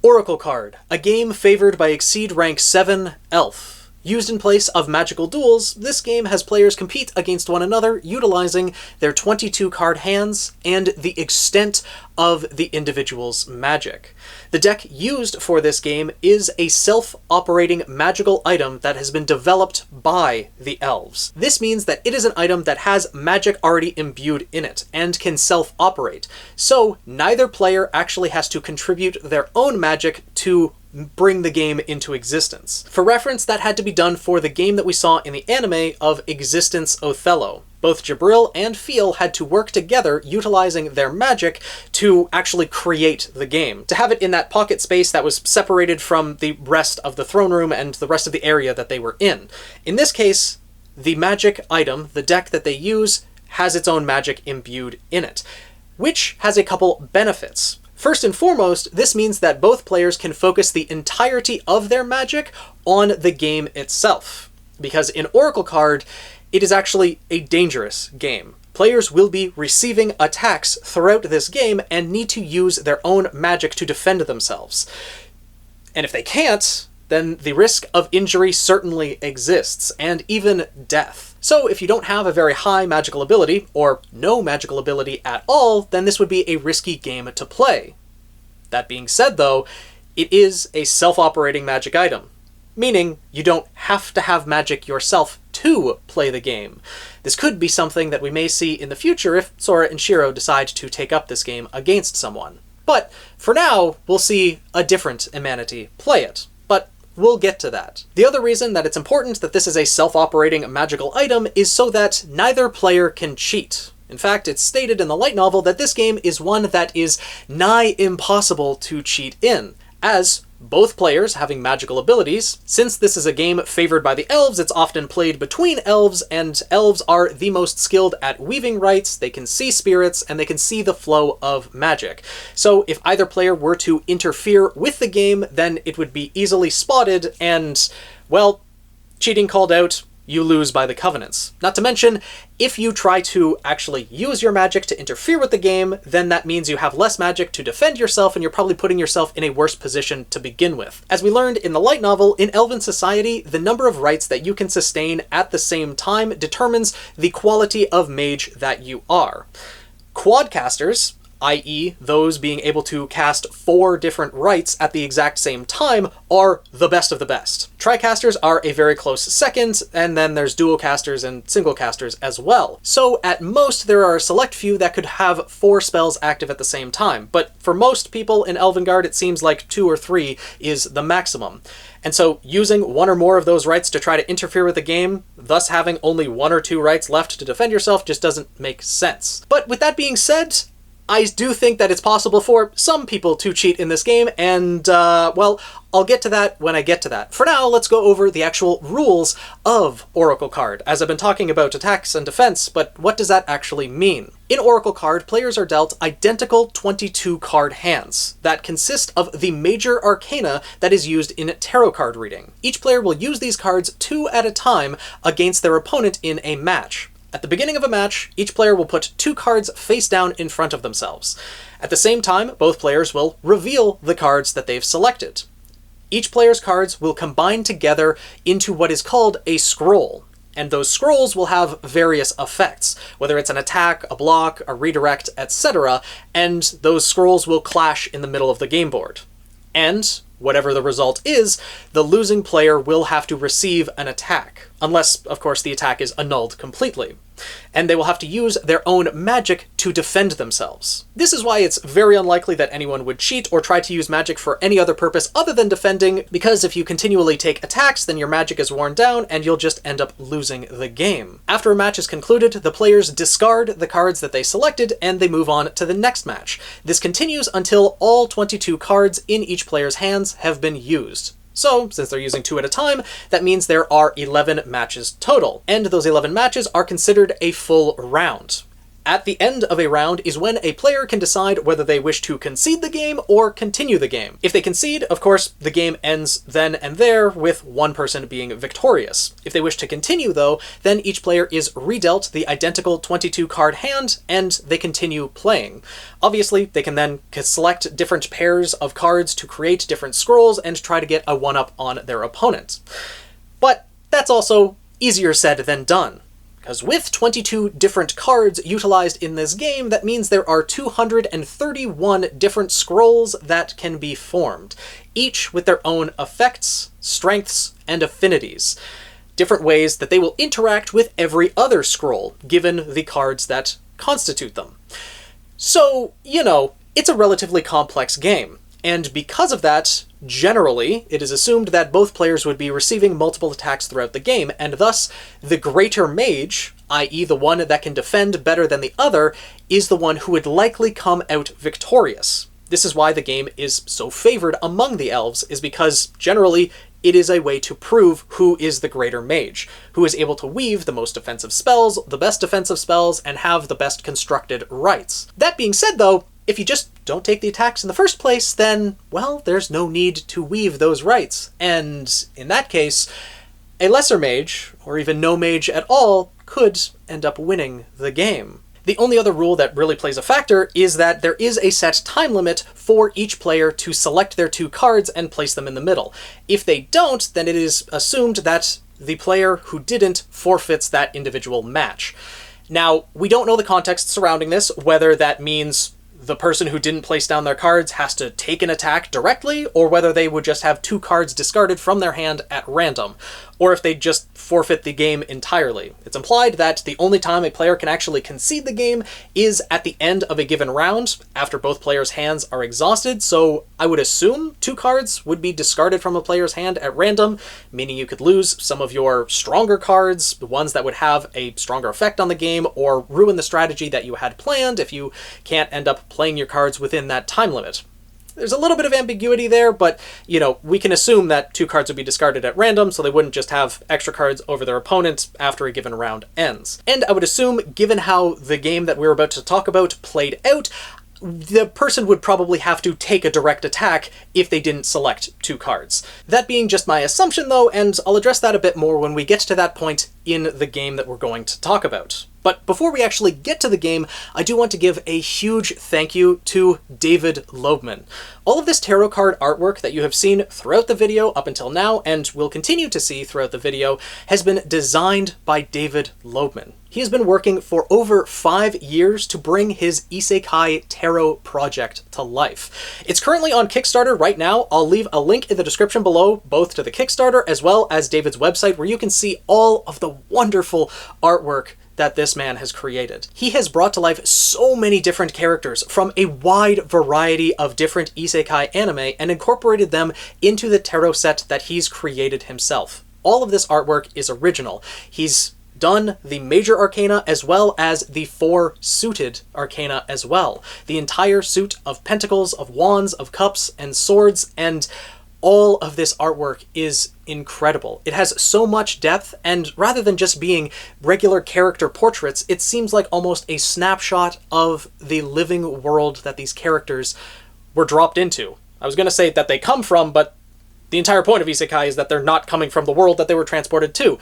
Oracle card, a game favored by Exceed Rank 7 Elf. Used in place of magical duels, this game has players compete against one another utilizing their 22 card hands and the extent of the individual's magic. The deck used for this game is a self-operating magical item that has been developed by the Elves. This means that it is an item that has magic already imbued in it and can self-operate, so neither player actually has to contribute their own magic to bring the game into existence. For reference, that had to be done for the game that we saw in the anime of Existence Othello. Both Jabril and Feel had to work together utilizing their magic to actually create the game, to have it in that pocket space that was separated from the rest of the throne room and the rest of the area that they were in. In this case, the magic item, the deck that they use, has its own magic imbued in it, which has a couple benefits. First and foremost, this means that both players can focus the entirety of their magic on the game itself, because in Oracle card, it is actually a dangerous game. Players will be receiving attacks throughout this game and need to use their own magic to defend themselves. And if they can't, then the risk of injury certainly exists, and even death. So if you don't have a very high magical ability, or no magical ability at all, then this would be a risky game to play. That being said though, it is a self-operating magic item, meaning you don't have to have magic yourself to play the game. This could be something that we may see in the future if Sora and Shiro decide to take up this game against someone. But for now, we'll see a different Imanity play it. But we'll get to that. The other reason that it's important that this is a self-operating magical item is so that neither player can cheat. In fact, it's stated in the light novel that this game is one that is nigh impossible to cheat in, as both players having magical abilities. Since this is a game favored by the Elves, it's often played between Elves, and Elves are the most skilled at weaving rites, they can see spirits, and they can see the flow of magic. So if either player were to interfere with the game, then it would be easily spotted and, well, cheating called out, you lose by the covenants. Not to mention, if you try to actually use your magic to interfere with the game, then that means you have less magic to defend yourself, and you're probably putting yourself in a worse position to begin with. As we learned in the light novel, in Elven society, the number of rights that you can sustain at the same time determines the quality of mage that you are. Quadcasters, i.e. those being able to cast 4 different rites at the exact same time, are the best of the best. Tricasters are a very close second, and then there's dual casters and single casters as well. So at most there are a select few that could have 4 spells active at the same time, but for most people in Elvengard it seems like 2 or 3 is the maximum. And so using 1 or more of those rights to try to interfere with the game, thus having only 1 or 2 rights left to defend yourself, just doesn't make sense. But with that being said, I do think that it's possible for some people to cheat in this game, and, well, I'll get to that when I get to that. For now, let's go over the actual rules of Oracle card, as I've been talking about attacks and defense, but what does that actually mean? In Oracle card, players are dealt identical 22 card hands that consist of the Major Arcana that is used in tarot card reading. Each player will use these cards 2 at a time against their opponent in a match. At the beginning of a match, each player will put 2 cards face down in front of themselves. At the same time, both players will reveal the cards that they've selected. Each player's cards will combine together into what is called a scroll, and those scrolls will have various effects, whether it's an attack, a block, a redirect, etc., and those scrolls will clash in the middle of the game board. And whatever the result is, the losing player will have to receive an attack, unless, of course, the attack is annulled completely. And they will have to use their own magic to defend themselves. This is why it's very unlikely that anyone would cheat or try to use magic for any other purpose other than defending, because if you continually take attacks, then your magic is worn down and you'll just end up losing the game. After a match is concluded, the players discard the cards that they selected and they move on to the next match. This continues until all 22 cards in each player's hands have been used. So, since they're using 2 at a time, that means there are 11 matches total, and those 11 matches are considered a full round. At the end of a round is when a player can decide whether they wish to concede the game or continue the game. If they concede, of course, the game ends then and there, with one person being victorious. If they wish to continue, though, then each player is redealt the identical 22-card hand, and they continue playing. Obviously, they can then select different pairs of cards to create different scrolls and try to get a one-up on their opponent. But that's also easier said than done. Because with 22 different cards utilized in this game, that means there are 231 different scrolls that can be formed, each with their own effects, strengths, and affinities. Different ways that they will interact with every other scroll, given the cards that constitute them. So, you know, it's a relatively complex game. And because of that, generally, it is assumed that both players would be receiving multiple attacks throughout the game, and thus, the greater mage, i.e. the one that can defend better than the other, is the one who would likely come out victorious. This is why the game is so favored among the elves, is because, generally, it is a way to prove who is the greater mage, who is able to weave the most offensive spells, the best defensive spells, and have the best constructed rights. That being said, though, if you just don't take the attacks in the first place, then, well, there's no need to weave those rights. And in that case, a lesser mage, or even no mage at all, could end up winning the game. The only other rule that really plays a factor is that there is a set time limit for each player to select their 2 cards and place them in the middle. If they don't, then it is assumed that the player who didn't forfeits that individual match. Now, we don't know the context surrounding this, whether that means the person who didn't place down their cards has to take an attack directly, or whether they would just have 2 cards discarded from their hand at random, or if they just forfeit the game entirely. It's implied that the only time a player can actually concede the game is at the end of a given round, after both players' hands are exhausted, so I would assume 2 cards would be discarded from a player's hand at random, meaning you could lose some of your stronger cards, the ones that would have a stronger effect on the game, or ruin the strategy that you had planned if you can't end up playing your cards within that time limit. There's a little bit of ambiguity there, but, you know, we can assume that 2 cards would be discarded at random, so they wouldn't just have extra cards over their opponent after a given round ends. And I would assume, given how the game that we're about to talk about played out, the person would probably have to take a direct attack if they didn't select 2 cards. That being just my assumption, though, and I'll address that a bit more when we get to that point in the game that we're going to talk about. But before we actually get to the game, I do want to give a huge thank you to David Loebman. All of this tarot card artwork that you have seen throughout the video up until now, and will continue to see throughout the video, has been designed by David Loebman. He has been working for over 5 years to bring his Isekai Tarot project to life. It's currently on Kickstarter right now. I'll leave a link in the description below, both to the Kickstarter as well as David's website, where you can see all of the wonderful artwork that this man has created. He has brought to life so many different characters from a wide variety of different isekai anime and incorporated them into the tarot set that he's created himself. All of this artwork is original. He's done the Major Arcana as well as the 4 suited Arcana as well. The entire suit of pentacles, of wands, of cups, and swords, and all of this artwork is incredible. It has so much depth, and rather than just being regular character portraits, it seems like almost a snapshot of the living world that these characters were dropped into. I was going to say that they come from, but the entire point of isekai is that they're not coming from the world that they were transported to.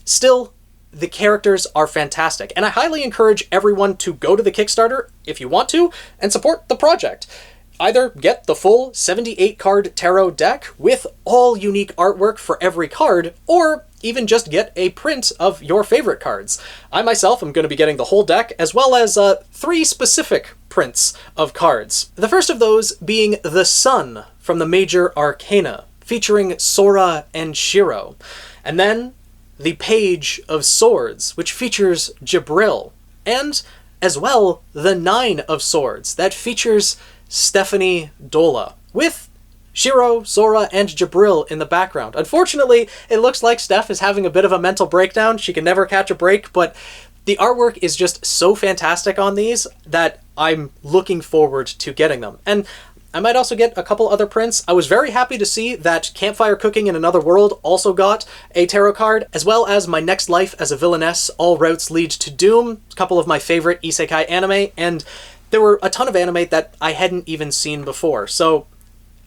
Still, the characters are fantastic, and I highly encourage everyone to go to the Kickstarter, if you want to, and support the project. Either get the full 78-card tarot deck with all unique artwork for every card, or even just get a print of your favorite cards. I myself am going to be getting the whole deck, as well as 3 specific prints of cards. The first of those being the Sun from the Major Arcana, featuring Sora and Shiro. And then the Page of Swords, which features Jabril. And, as well, the 9 of Swords, that features Stephanie Dola, with Shiro, Sora, and Jabril in the background. Unfortunately, it looks like Steph is having a bit of a mental breakdown. She can never catch a break, but the artwork is just so fantastic on these that I'm looking forward to getting them. And I might also get a couple other prints. I was very happy to see that Campfire Cooking in Another World also got a tarot card, as well as My Next Life as a Villainess, All Routes Lead to Doom, a couple of my favorite isekai anime, and there were a ton of anime that I hadn't even seen before. So,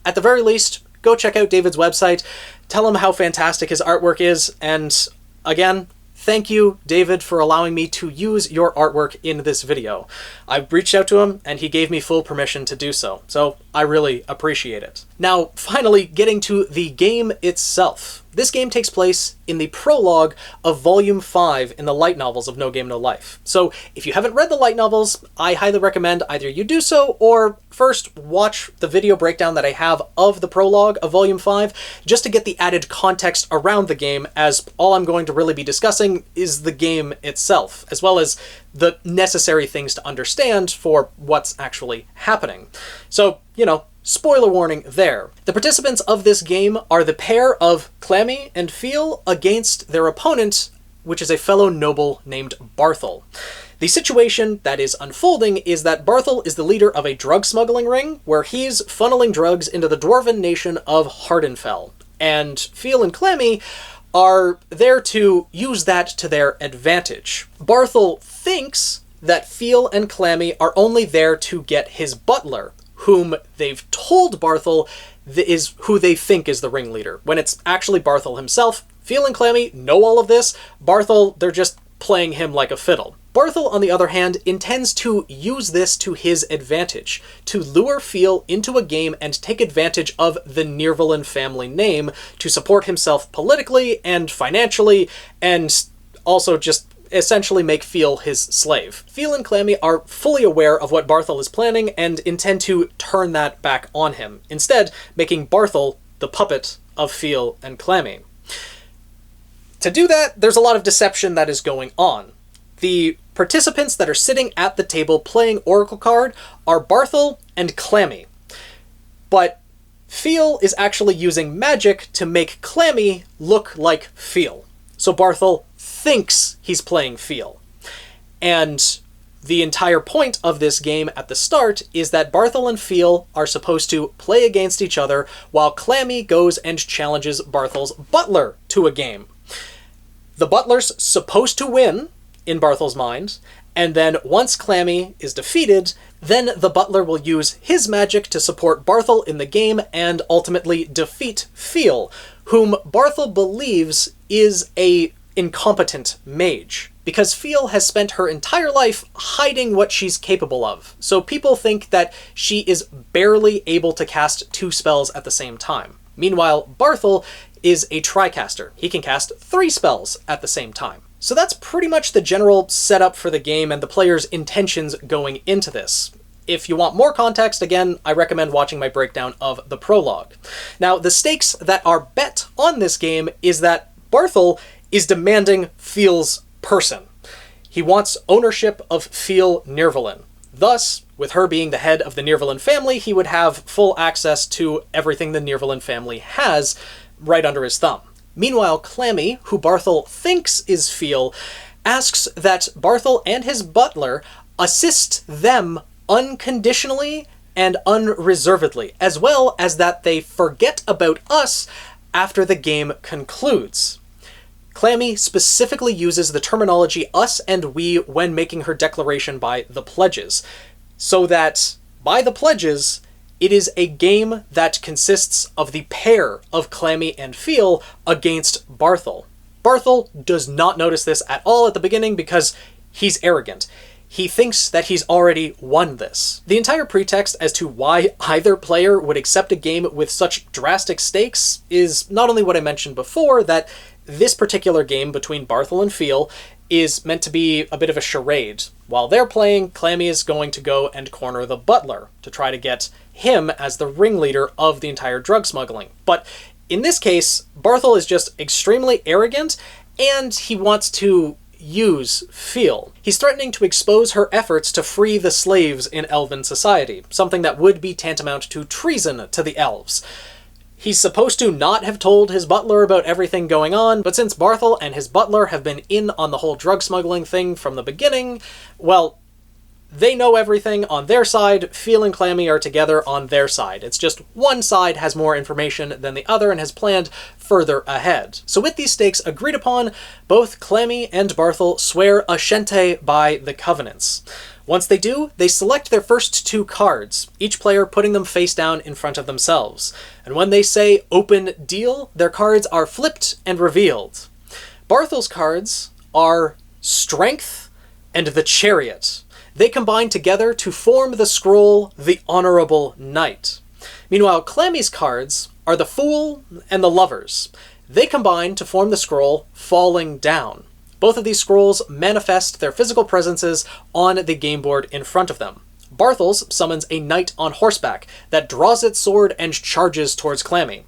at the very least, go check out David's website, tell him how fantastic his artwork is, and again, thank you, David, for allowing me to use your artwork in this video. I reached out to him, and he gave me full permission to do so, so I really appreciate it. Now, finally, getting to the game itself. This game takes place in the prologue of Volume 5 in the light novels of No Game No Life. So if you haven't read the light novels, I highly recommend either you do so or first watch the video breakdown that I have of the prologue of Volume 5 just to get the added context around the game, as all I'm going to really be discussing is the game itself, as well as the necessary things to understand for what's actually happening. So, you know, spoiler warning there. The participants of this game are the pair of Clammy and Feel against their opponent, which is a fellow noble named Barthel. The situation that is unfolding is that Barthel is the leader of a drug smuggling ring, where he's funneling drugs into the dwarven nation of Hardenfell, and Feel and Clammy are there to use that to their advantage. Barthel thinks that Feel and Clammy are only there to get his butler, whom they've told Barthel is who they think is the ringleader, when it's actually Barthel himself. Feel and Clammy know all of this. Barthel, they're just playing him like a fiddle. Barthel, on the other hand, intends to use this to his advantage, to lure Feel into a game and take advantage of the Nirvalin family name to support himself politically and financially, and also just essentially make Feel his slave. Feel and Clammy are fully aware of what Barthel is planning and intend to turn that back on him, instead making Barthel the puppet of Feel and Clammy. To do that, there's a lot of deception that is going on. The participants that are sitting at the table playing Oracle card are Barthel and Clammy, but Feel is actually using magic to make Clammy look like Feel. So Barthel thinks he's playing Feel. And the entire point of this game at the start is that Barthel and Feel are supposed to play against each other while Clammy goes and challenges Barthel's butler to a game. The butler's supposed to win, in Barthel's mind, and then once Clammy is defeated, then the butler will use his magic to support Barthel in the game and ultimately defeat Feel, whom Barthel believes is a incompetent mage, because Feel has spent her entire life hiding what she's capable of, so people think that she is barely able to cast 2 spells at the same time. Meanwhile, Barthel is a tricaster. He can cast 3 spells at the same time. So that's pretty much the general setup for the game and the player's intentions going into this. If you want more context, again, I recommend watching my breakdown of the prologue. Now, the stakes that are bet on this game is that Barthel is demanding Feel's person. He wants ownership of Feel Nirvalin. Thus, with her being the head of the Nirvalin family, he would have full access to everything the Nirvalin family has right under his thumb. Meanwhile, Clammy, who Barthel thinks is Feel, asks that Barthel and his butler assist them unconditionally and unreservedly, as well as that they forget about us after the game concludes. Clammy specifically uses the terminology us and we when making her declaration by the pledges, so that by the pledges, it is a game that consists of the pair of Clammy and Feel against Barthel. Barthel does not notice this at all at the beginning because he's arrogant. He thinks that he's already won this. The entire pretext as to why either player would accept a game with such drastic stakes is not only what I mentioned before, that this particular game between Barthel and Feel is meant to be a bit of a charade. While they're playing, Clammy is going to go and corner the butler to try to get him as the ringleader of the entire drug smuggling. But in this case, Barthel is just extremely arrogant, and he wants to use Feel. He's threatening to expose her efforts to free the slaves in Elven society, something that would be tantamount to treason to the Elves. He's supposed to not have told his butler about everything going on, but since Barthel and his butler have been in on the whole drug smuggling thing from the beginning, well, they know everything on their side, Feel and Clammy are together on their side. It's just one side has more information than the other and has planned further ahead. So with these stakes agreed upon, both Clammy and Barthel swear Ashente by the Covenants. Once they do, they select their first 2 cards, each player putting them face down in front of themselves. And when they say open deal, their cards are flipped and revealed. Barthel's cards are Strength and the Chariot. They combine together to form the scroll, the Honorable Knight. Meanwhile, Clammy's cards are the Fool and the Lovers. They combine to form the scroll, Falling Down. Both of these scrolls manifest their physical presences on the game board in front of them. Barthel's summons a knight on horseback that draws its sword and charges towards Clammy.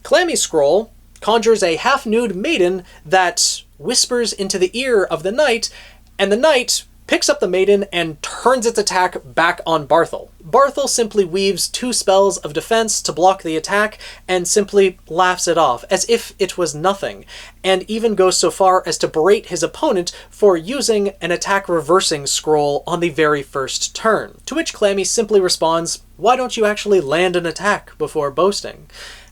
Clammy's scroll conjures a half-nude maiden that whispers into the ear of the knight, and the knight picks up the maiden and turns its attack back on Barthel. Barthel simply weaves 2 spells of defense to block the attack and simply laughs it off as if it was nothing, and even goes so far as to berate his opponent for using an attack reversing scroll on the very first turn. To which Clammy simply responds, "Why don't you actually land an attack before boasting?"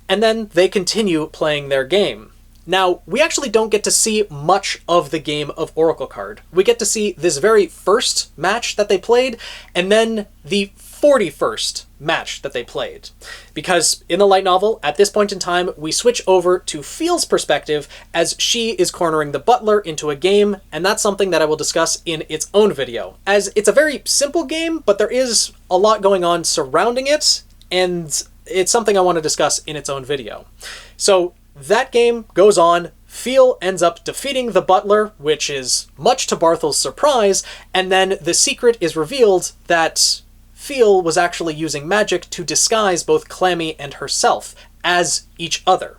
And then they continue playing their game. Now, we actually don't get to see much of the game of Oracle Card. We get to see this very first match that they played, and then the 41st match that they played. Because in the light novel, at this point in time, we switch over to Feel's perspective as she is cornering the butler into a game, and that's something that I will discuss in its own video. As it's a very simple game, but there is a lot going on surrounding it, and it's something I want to discuss in its own video. So, that game goes on, Feel ends up defeating the butler, which is much to Barthel's surprise, and then the secret is revealed that Feel was actually using magic to disguise both Clammy and herself as each other.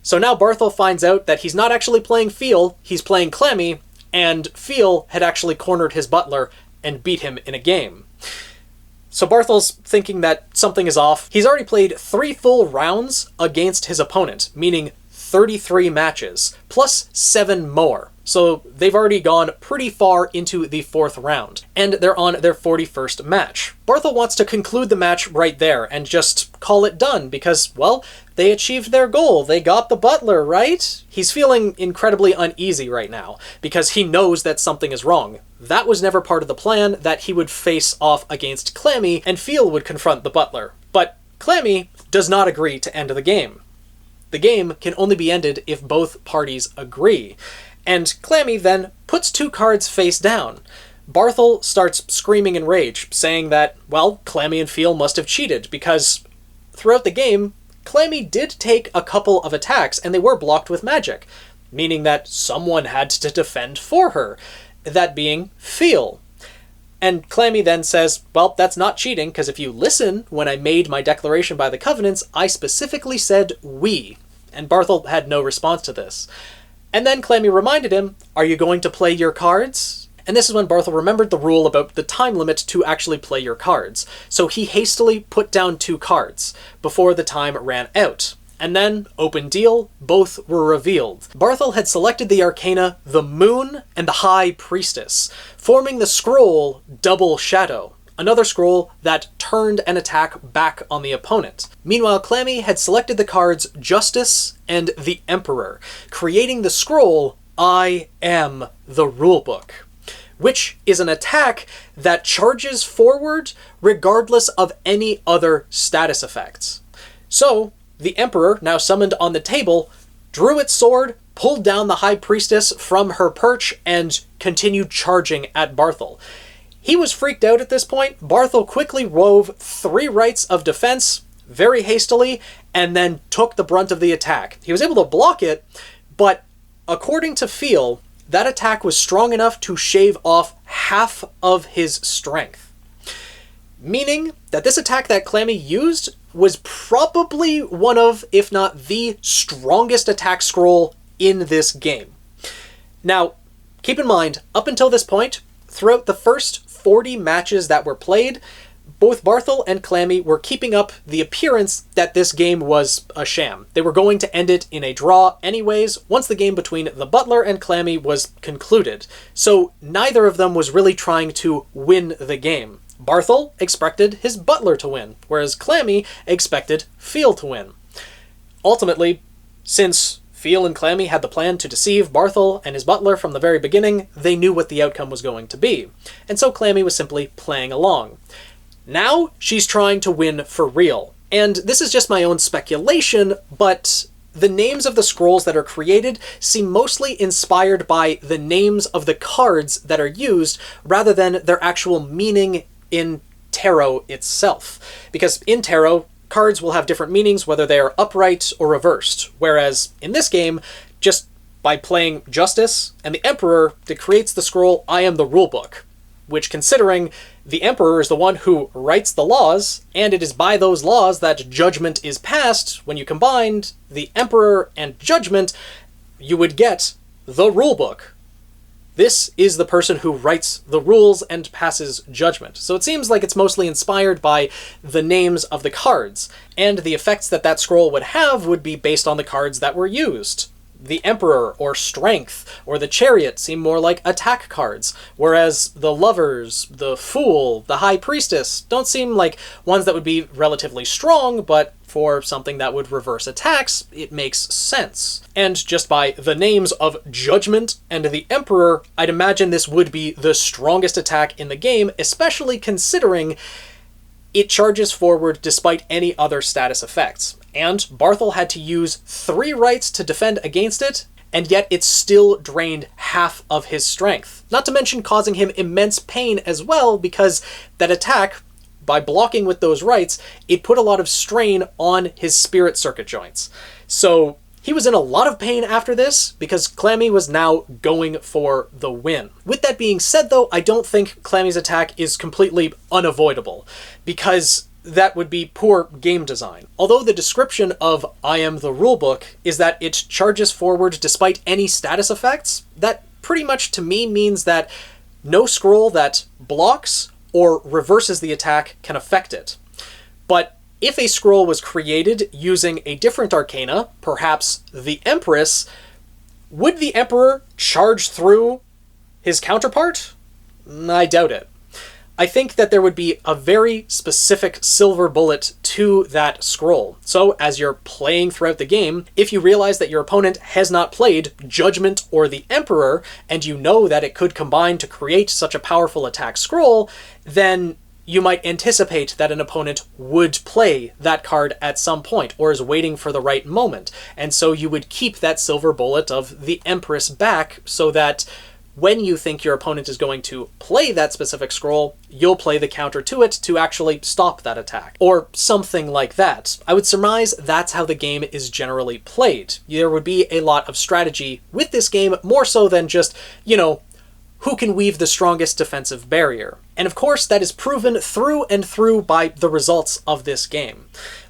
So now Barthel finds out that he's not actually playing Feel, he's playing Clammy, and Feel had actually cornered his butler and beat him in a game. So Barthel's thinking that something is off. He's already played 3 full rounds against his opponent, meaning 33 matches, plus 7 more. So they've already gone pretty far into the 4th round, and they're on their 41st match. Barthel wants to conclude the match right there and just call it done because, well, they achieved their goal. They got the butler, right? He's feeling incredibly uneasy right now because he knows that something is wrong. That was never part of the plan, that he would face off against Clammy and Feel would confront the butler. But Clammy does not agree to end the game. The game can only be ended if both parties agree. And Clammy then puts 2 cards face down. Barthel starts screaming in rage, saying that, well, Clammy and Feel must have cheated, because throughout the game, Clammy did take a couple of attacks, and they were blocked with magic, meaning that someone had to defend for her, that being Feel. And Clammy then says, well, that's not cheating, because if you listen, when I made my declaration by the Covenants, I specifically said we. And Barthel had no response to this. And then Clammy reminded him, are you going to play your cards? And this is when Barthel remembered the rule about the time limit to actually play your cards. So he hastily put down 2 cards before the time ran out. And then, open deal, both were revealed. Barthel had selected the Arcana, the Moon, and the High Priestess, forming the scroll Double Shadow, another scroll that turned an attack back on the opponent. Meanwhile, Clammy had selected the cards Justice and the Emperor, creating the scroll I Am the Rulebook, which is an attack that charges forward regardless of any other status effects. So, the Emperor, now summoned on the table, drew its sword, pulled down the High Priestess from her perch, and continued charging at Barthel. He was freaked out at this point. Barthel quickly wove 3 rights of defense, very hastily, and then took the brunt of the attack. He was able to block it, but according to Feel, that attack was strong enough to shave off half of his strength. Meaning that this attack that Clammy used was probably one of, if not the strongest attack scroll in this game. Now, keep in mind, up until this point, throughout the first 40 matches that were played, both Barthel and Clammy were keeping up the appearance that this game was a sham. They were going to end it in a draw anyways, once the game between the Butler and Clammy was concluded. So neither of them was really trying to win the game. Barthel expected his Butler to win, whereas Clammy expected Feel to win. Ultimately, since Feel and Clammy had the plan to deceive Barthel and his Butler from the very beginning, they knew what the outcome was going to be. And so Clammy was simply playing along. Now, she's trying to win for real. And this is just my own speculation, but the names of the scrolls that are created seem mostly inspired by the names of the cards that are used, rather than their actual meaning in tarot itself. Because in tarot, cards will have different meanings whether they are upright or reversed, whereas in this game, just by playing Justice and the Emperor, it creates the scroll I Am the Rulebook, which, considering the Emperor is the one who writes the laws, and it is by those laws that judgment is passed, when you combined the Emperor and Judgment, you would get the Rulebook. This is the person who writes the rules and passes judgment. So it seems like it's mostly inspired by the names of the cards, and the effects that that scroll would have would be based on the cards that were used. The Emperor or Strength or the Chariot seem more like attack cards, whereas the Lovers, the Fool, the High Priestess don't seem like ones that would be relatively strong, but for something that would reverse attacks, it makes sense. And just by the names of Judgment and the Emperor, I'd imagine this would be the strongest attack in the game, especially considering it charges forward despite any other status effects. And Barthel had to use 3 rights to defend against it, and yet it still drained half of his strength. Not to mention causing him immense pain as well, because that attack, by blocking with those rights, it put a lot of strain on his spirit circuit joints. So he was in a lot of pain after this, because Clammy was now going for the win. With that being said though, I don't think Clammy's attack is completely unavoidable, because that would be poor game design. Although the description of I Am the Rulebook is that it charges forward despite any status effects, that pretty much to me means that no scroll that blocks or reverses the attack can affect it. But if a scroll was created using a different arcana, perhaps the Empress, would the Emperor charge through his counterpart? I doubt it. I think that there would be a very specific silver bullet to that scroll. So as you're playing throughout the game, if you realize that your opponent has not played Judgment or the Emperor, and you know that it could combine to create such a powerful attack scroll, then you might anticipate that an opponent would play that card at some point, or is waiting for the right moment. And so you would keep that silver bullet of the Empress back, so that when you think your opponent is going to play that specific scroll, you'll play the counter to it to actually stop that attack. Or something like that. I would surmise that's how the game is generally played. There would be a lot of strategy with this game, more so than just, who can weave the strongest defensive barrier. And of course, that is proven through and through by the results of this game.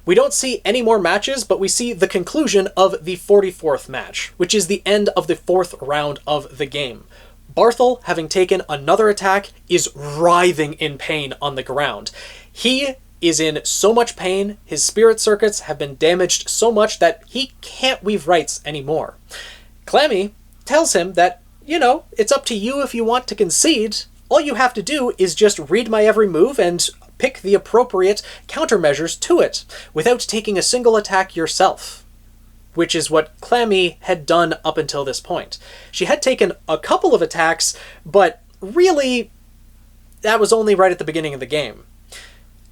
We don't see any more matches, but we see the conclusion of the 44th match, which is the end of the 4th round of the game. Barthel, having taken another attack, is writhing in pain on the ground. He is in so much pain, his spirit circuits have been damaged so much that he can't weave rights anymore. Clammy tells him that, it's up to you if you want to concede. All you have to do is just read my every move and pick the appropriate countermeasures to it, without taking a single attack yourself. Which is what Clammy had done up until this point. She had taken a couple of attacks, but really, that was only right at the beginning of the game.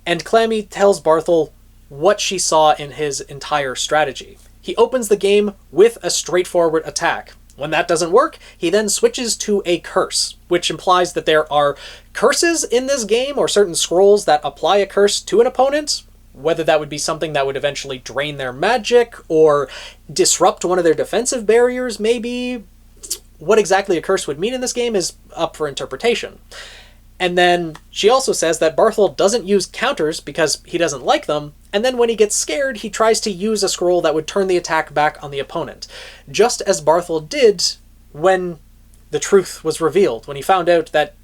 And Clammy tells Barthel what she saw in his entire strategy. He opens the game with a straightforward attack. When that doesn't work, he then switches to a curse, which implies that there are curses in this game, or certain scrolls that apply a curse to an opponent, whether that would be something that would eventually drain their magic, or disrupt one of their defensive barriers, maybe. What exactly a curse would mean in this game is up for interpretation. And then she also says that Barthel doesn't use counters because he doesn't like them, and then when he gets scared, he tries to use a scroll that would turn the attack back on the opponent. Just as Barthel did when the truth was revealed, when he found out that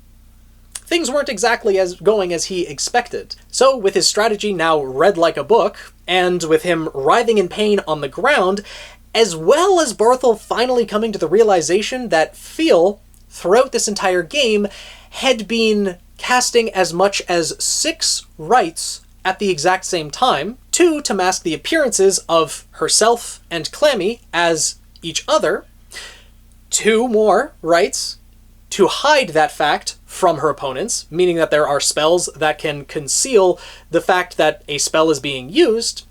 things weren't exactly going as he expected. So with his strategy now read like a book, and with him writhing in pain on the ground, as well as Barthel finally coming to the realization that Feel, throughout this entire game, had been casting as much as 6 rites at the exact same time, 2 to mask the appearances of herself and Clammy as each other, 2 more rites to hide that fact from her opponents, meaning that there are spells that can conceal the fact that a spell is being used,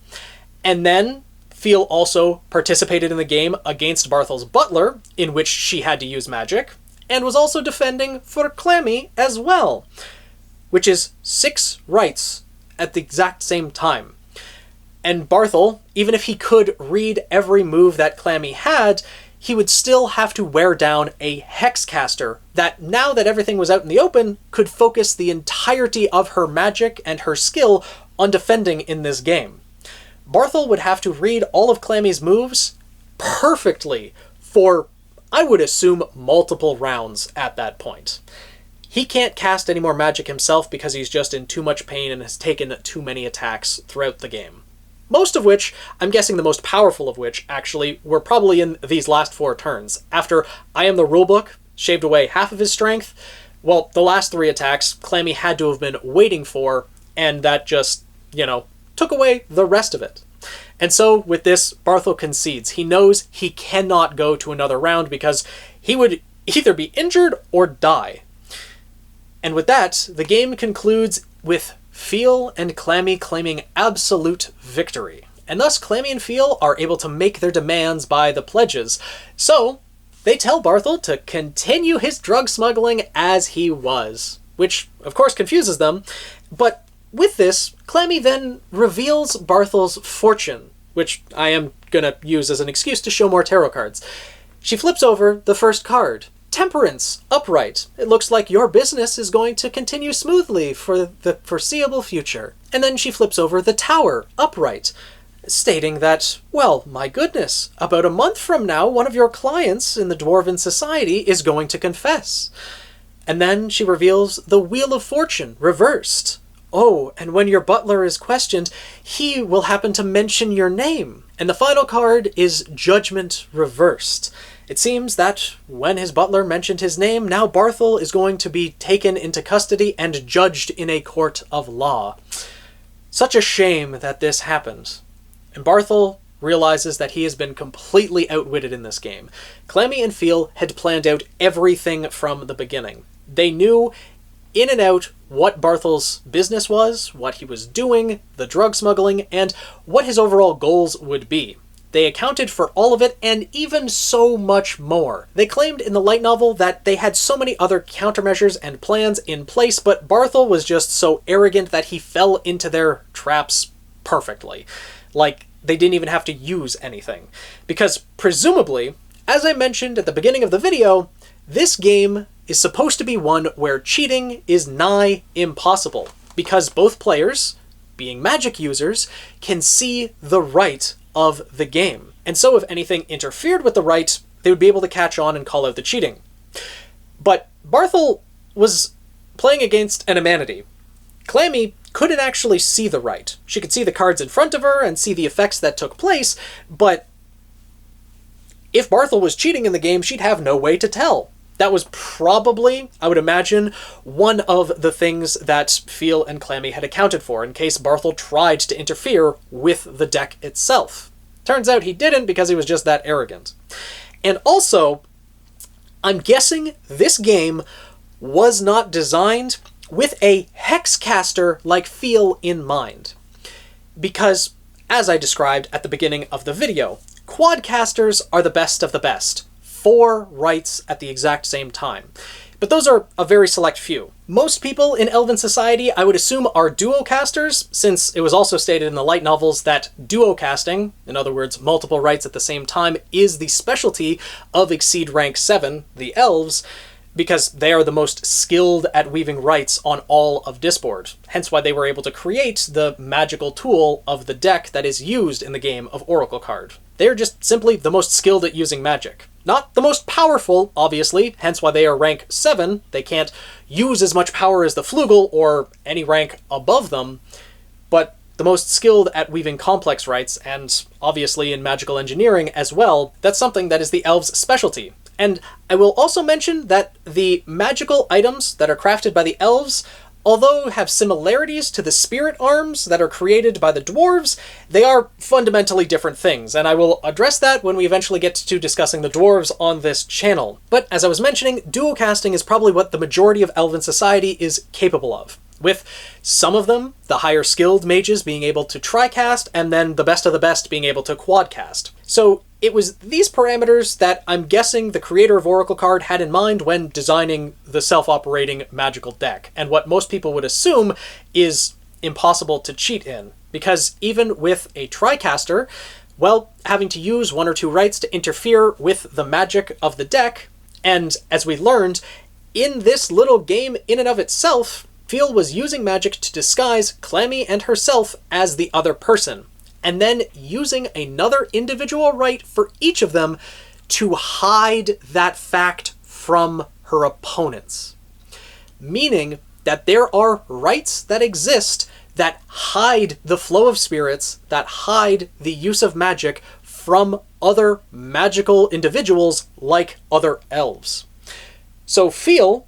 and then Feel also participated in the game against Barthel's butler, in which she had to use magic, and was also defending for Clammy as well, which is 6 rites at the exact same time. And Barthel, even if he could read every move that Clammy had, he would still have to wear down a Hexcaster that, now that everything was out in the open, could focus the entirety of her magic and her skill on defending in this game. Barthel would have to read all of Clammy's moves perfectly for, I would assume, multiple rounds at that point. He can't cast any more magic himself because he's just in too much pain and has taken too many attacks throughout the game. Most of which, I'm guessing the most powerful of which, actually, were probably in these last 4 turns. After I Am the Rulebook shaved away half of his strength, well, the last 3 attacks Clammy had to have been waiting for, and that just, took away the rest of it. And so, with this, Barthel concedes. He knows he cannot go to another round because he would either be injured or die. And with that, the game concludes with Feel and Clammy claiming absolute victory. And thus, Clammy and Feel are able to make their demands by the pledges. So, they tell Barthel to continue his drug smuggling as he was, which, of course, confuses them. But with this, Clammy then reveals Barthel's fortune, which I am gonna use as an excuse to show more tarot cards. She flips over the first card. Temperance, upright. It looks like your business is going to continue smoothly for the foreseeable future. And then she flips over the Tower, upright, stating that, well, my goodness, about a month from now, one of your clients in the Dwarven Society is going to confess. And then she reveals the Wheel of Fortune, reversed. Oh, and when your butler is questioned, he will happen to mention your name. And the final card is Judgment, reversed. It seems that when his butler mentioned his name, now Barthel is going to be taken into custody and judged in a court of law. Such a shame that this happened. And Barthel realizes that he has been completely outwitted in this game. Clammy and Feel had planned out everything from the beginning. They knew in and out what Barthel's business was, what he was doing, the drug smuggling, and what his overall goals would be. They accounted for all of it, and even so much more. They claimed in the light novel that they had so many other countermeasures and plans in place, but Barthel was just so arrogant that he fell into their traps perfectly. Like, they didn't even have to use anything. Because, presumably, as I mentioned at the beginning of the video, this game is supposed to be one where cheating is nigh impossible, because both players, being magic users, can see the right of the game. And so if anything interfered with the right, they would be able to catch on and call out the cheating. But Barthel was playing against an Amanity. Clammy couldn't actually see the right. She could see the cards in front of her and see the effects that took place, but if Barthel was cheating in the game, she'd have no way to tell. That was probably, I would imagine, one of the things that Feel and Clammy had accounted for in case Barthel tried to interfere with the deck itself. Turns out he didn't because he was just that arrogant. And also, I'm guessing this game was not designed with a Hexcaster like Feel in mind. Because, as I described at the beginning of the video, Quadcasters are the best of the best. 4 rites at the exact same time. But those are a very select few. Most people in Elven Society, I would assume, are duocasters, since it was also stated in the light novels that duocasting, in other words, multiple rites at the same time, is the specialty of Exceed Rank 7, the Elves, because they are the most skilled at weaving rights on all of Disboard, hence why they were able to create the magical tool of the deck that is used in the game of Oracle Card. They're just simply the most skilled at using magic. Not the most powerful, obviously, hence why they are rank 7. They can't use as much power as the Flugel or any rank above them, but the most skilled at weaving complex rights, and obviously in magical engineering as well. That's something that is the Elves' specialty. And I will also mention that the magical items that are crafted by the Elves, although have similarities to the spirit arms that are created by the Dwarves, they are fundamentally different things, and I will address that when we eventually get to discussing the Dwarves on this channel. But as I was mentioning, duocasting is probably what the majority of Elven society is capable of, with some of them, the higher skilled mages, being able to tricast, and then the best of the best being able to quadcast. So it was these parameters that I'm guessing the creator of Oracle Card had in mind when designing the self-operating magical deck, and what most people would assume is impossible to cheat in, because even with a tricaster, well, having to use 1 or 2 rights to interfere with the magic of the deck, and as we learned, in this little game in and of itself, Fiel was using magic to disguise Clammy and herself as the other person, and then using another individual right for each of them to hide that fact from her opponents. Meaning that there are rights that exist that hide the flow of spirits, that hide the use of magic from other magical individuals like other elves. So Fiel,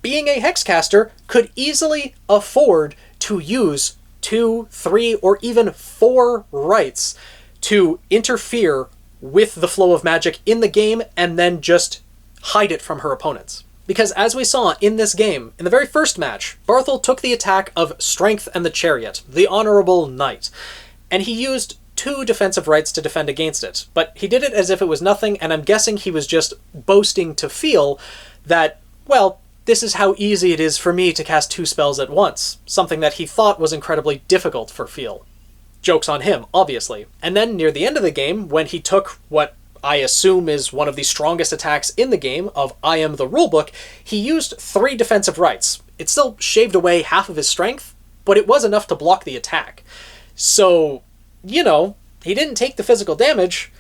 being a hexcaster, could easily afford to use 2, 3, or even 4 rights to interfere with the flow of magic in the game and then just hide it from her opponents. Because as we saw in this game, in the very first match, Barthel took the attack of Strength and the Chariot, the Honorable Knight, and he used 2 defensive rights to defend against it. But he did it as if it was nothing, and I'm guessing he was just boasting to Fiel that, well, this is how easy it is for me to cast 2 spells at once, something that he thought was incredibly difficult for Fiel. Joke's on him, obviously. And then near the end of the game, when he took what I assume is one of the strongest attacks in the game of I Am the Rulebook, he used 3 defensive rights. It still shaved away half of his strength, but it was enough to block the attack. So, you know, he didn't take the physical damage,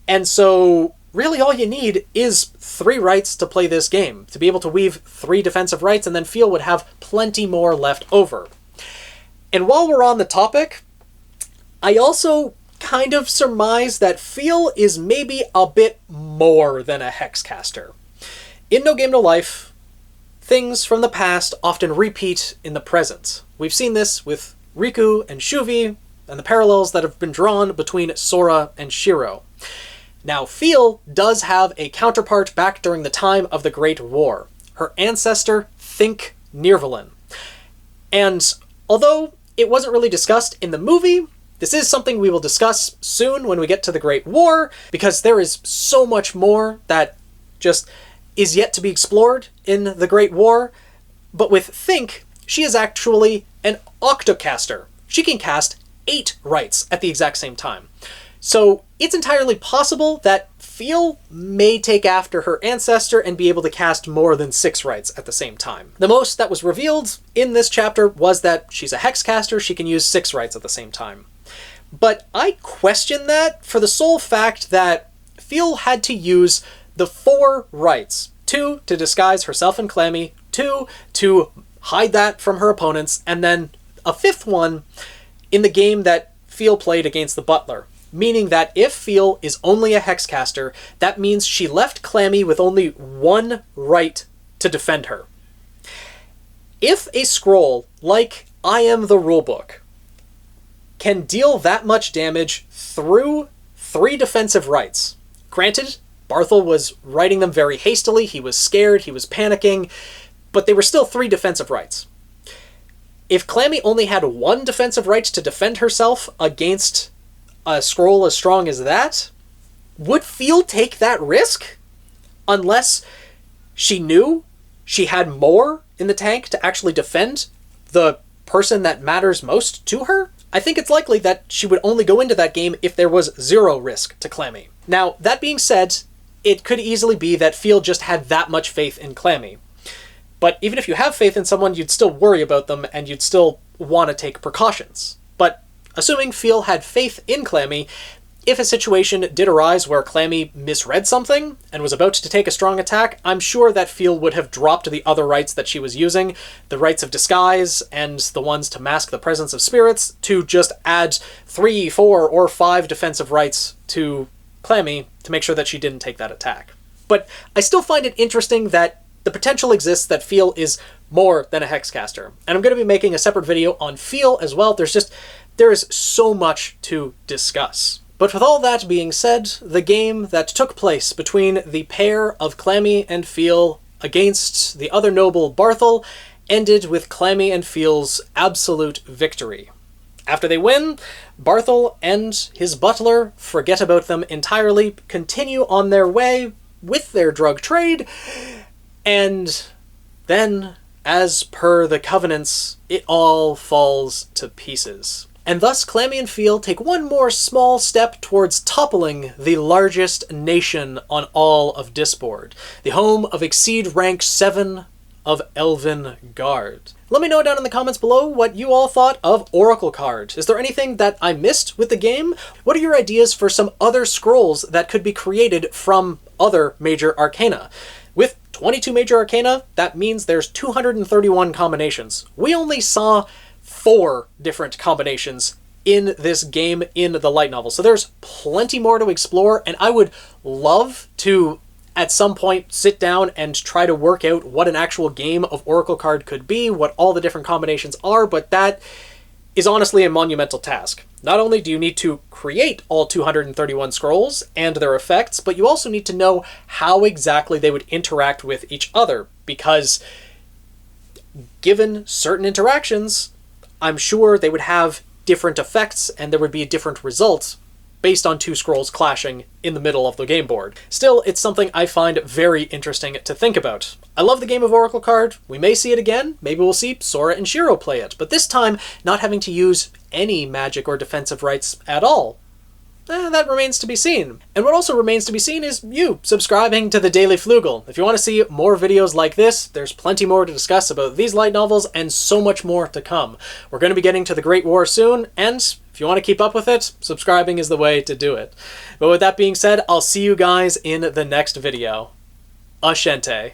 and so really all you need is 3 rights to play this game, to be able to weave 3 defensive rights, and then Fiel would have plenty more left over. And while we're on the topic, I also kind of surmise that Fiel is maybe a bit more than a hexcaster. In No Game No Life, things from the past often repeat in the present. We've seen this with Riku and Shuvi, and the parallels that have been drawn between Sora and Shiro. Now, Fiel does have a counterpart back during the time of the Great War, her ancestor, Think Nirvalin. And although it wasn't really discussed in the movie, this is something we will discuss soon when we get to the Great War, because there is so much more that just is yet to be explored in the Great War. But with Think, she is actually an octocaster. She can cast 8 rights at the exact same time. So it's entirely possible that Fiel may take after her ancestor and be able to cast more than 6 rights at the same time. The most that was revealed in this chapter was that she's a hexcaster, she can use 6 rights at the same time. But I question that for the sole fact that Fiel had to use the 4 rights. 2 to disguise herself and Clammy, 2 to hide that from her opponents, and then a 5th one in the game that Fiel played against the Butler. Meaning that if Fiel is only a hexcaster, that means she left Clammy with only 1 right to defend her. If a scroll like I Am the Rulebook can deal that much damage through 3 defensive rights, granted, Barthel was writing them very hastily, he was scared, he was panicking, but they were still 3 defensive rights. If Clammy only had 1 defensive right to defend herself against a scroll as strong as that, would Fiel take that risk? Unless she knew she had more in the tank to actually defend the person that matters most to her? I think it's likely that she would only go into that game if there was 0 risk to Clammy. Now, that being said, it could easily be that Fiel just had that much faith in Clammy. But even if you have faith in someone, you'd still worry about them, and you'd still want to take precautions. But assuming Fiel had faith in Clammy, if a situation did arise where Clammy misread something and was about to take a strong attack, I'm sure that Fiel would have dropped the other rites that she was using, the rites of disguise and the ones to mask the presence of spirits, to just add 3, 4, or 5 defensive rites to Clammy to make sure that she didn't take that attack. But I still find it interesting that the potential exists that Fiel is more than a hexcaster. And I'm going to be making a separate video on Fiel as well. There is so much to discuss. But with all that being said, the game that took place between the pair of Clammy and Fiel against the other noble Barthel ended with Clammy and Fiel's absolute victory. After they win, Barthel and his butler forget about them entirely, continue on their way with their drug trade, and then, as per the covenants, it all falls to pieces. And thus, Clammy and Fiel take one more small step towards toppling the largest nation on all of Disboard, the home of Exceed Rank 7 of Elven Guard. Let me know down in the comments below what you all thought of Oracle Card. Is there anything that I missed with the game? What are your ideas for some other scrolls that could be created from other Major Arcana? With 22 Major Arcana, that means there's 231 combinations. We only saw 4 different combinations in this game in the light novel. So there's plenty more to explore, and I would love to, at some point, sit down and try to work out what an actual game of Oracle Card could be, what all the different combinations are, but that is honestly a monumental task. Not only do you need to create all 231 scrolls and their effects, but you also need to know how exactly they would interact with each other, because given certain interactions, I'm sure they would have different effects and there would be a different result based on 2 scrolls clashing in the middle of the game board. Still, it's something I find very interesting to think about. I love the game of Oracle Card. We may see it again. Maybe we'll see Sora and Shiro play it, but this time not having to use any magic or defensive rights at all. That remains to be seen. And what also remains to be seen is you subscribing to the Daily Flugel. If you want to see more videos like this, there's plenty more to discuss about these light novels and so much more to come. We're going to be getting to the Great War soon, and if you want to keep up with it, subscribing is the way to do it. But with that being said, I'll see you guys in the next video. Ashente.